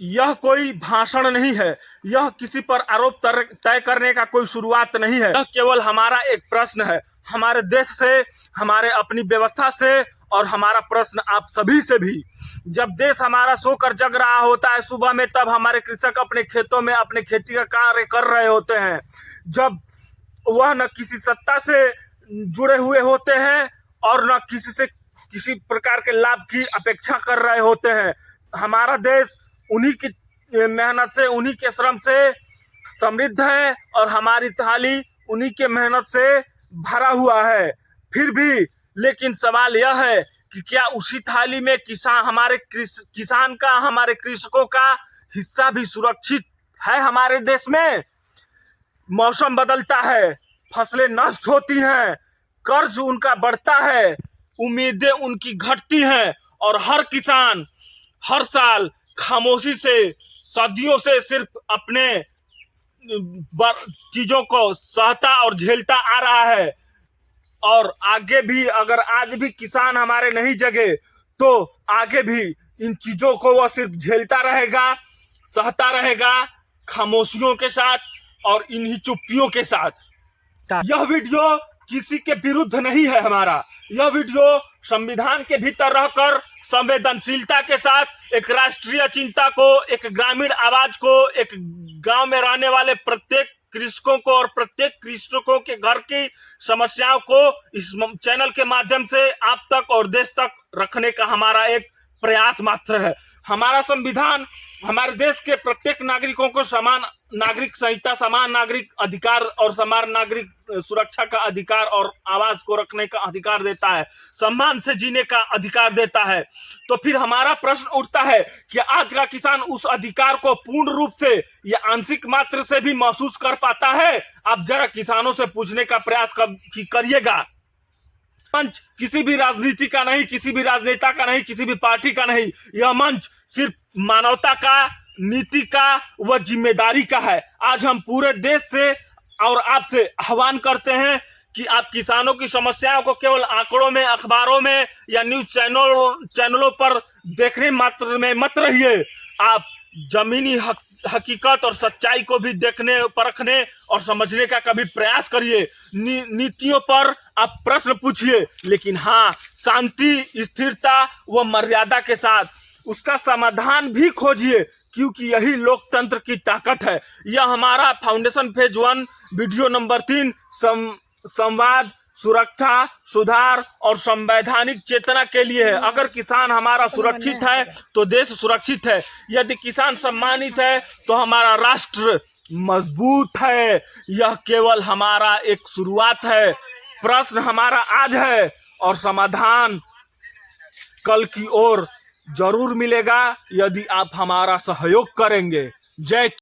यह कोई भाषण नहीं है, यह किसी पर आरोप तय करने का कोई शुरुआत नहीं है। यह केवल हमारा एक प्रश्न है, हमारे देश से, हमारे अपनी व्यवस्था से, और हमारा प्रश्न आप सभी से भी। जब देश हमारा सोकर जग रहा होता है सुबह में, तब हमारे कृषक अपने खेतों में अपने खेती का कार्य कर रहे होते हैं। जब वह न किसी सत्ता से जुड़े हुए होते हैं और न किसी प्रकार के लाभ की अपेक्षा कर रहे होते हैं। हमारा देश उन्हीं की मेहनत से, उन्हीं के श्रम से समृद्ध है और हमारी थाली उन्हीं के मेहनत से भरा हुआ है। फिर भी लेकिन सवाल यह है कि क्या उसी थाली में हमारे कृषकों का हिस्सा भी सुरक्षित है? हमारे देश में मौसम बदलता है, फसलें नष्ट होती हैं, कर्ज उनका बढ़ता है, उम्मीदें उनकी घटती हैं और हर किसान हर साल खामोशी से सदियों से सिर्फ अपने चीजों को सहता और झेलता आ रहा है। और आगे भी अगर आज भी किसान हमारे नहीं जगे तो आगे भी इन चीजों को वह सिर्फ झेलता रहेगा, सहता रहेगा, खामोशियों के साथ और इन्हीं चुप्पियों के साथ। यह वीडियो किसी के विरुद्ध नहीं है हमारा, यह वीडियो संविधान के भीतर रहकर संवेदनशीलता के साथ एक राष्ट्रीय चिंता को, एक ग्रामीण आवाज को, एक गांव में रहने वाले प्रत्येक कृषकों को और प्रत्येक कृषकों के घर की समस्याओं को इस चैनल के माध्यम से आप तक और देश तक रखने का हमारा एक प्रयास मात्र है। हमारा संविधान हमारे देश के प्रत्येक नागरिकों को समान नागरिक संहिता, समान नागरिक अधिकार और समान नागरिक सुरक्षा का अधिकार और आवाज को रखने का अधिकार देता है, सम्मान से जीने का अधिकार देता है। तो फिर हमारा प्रश्न उठता है कि आज का किसान उस अधिकार को पूर्ण रूप से या आंशिक मात्र से भी महसूस कर पाता है? आप जरा किसानों से पूछने का प्रयास करिएगा। मंच किसी भी राजनीति का नहीं, किसी भी राजनेता का नहीं, किसी भी पार्टी का नहीं, यह मंच सिर्फ मानवता का, नीति का व जिम्मेदारी का है। आज हम पूरे देश से और आपसे आह्वान करते हैं कि आप किसानों की समस्याओं को केवल आंकड़ों में, अखबारों में या न्यूज चैनलों पर देखने मात्र में मत रहिए। आप जमीनी हकीकत और सच्चाई को भी देखने, परखने और समझने का कभी प्रयास करिए। नीतियों पर आप प्रश्न पूछिए, लेकिन हाँ, शांति, स्थिरता व मर्यादा के साथ उसका समाधान भी खोजिए, क्योंकि यही लोकतंत्र की ताकत है। यह हमारा फाउंडेशन फेज 1 वीडियो नंबर 3 संवाद, सुरक्षा, सुधार और संवैधानिक चेतना के लिए है। अगर किसान हमारा सुरक्षित है तो देश सुरक्षित है। यदि किसान सम्मानित है तो हमारा राष्ट्र मजबूत है। यह केवल हमारा एक शुरुआत है। प्रश्न हमारा आज है और समाधान कल की ओर जरूर मिलेगा यदि आप हमारा सहयोग करेंगे। जय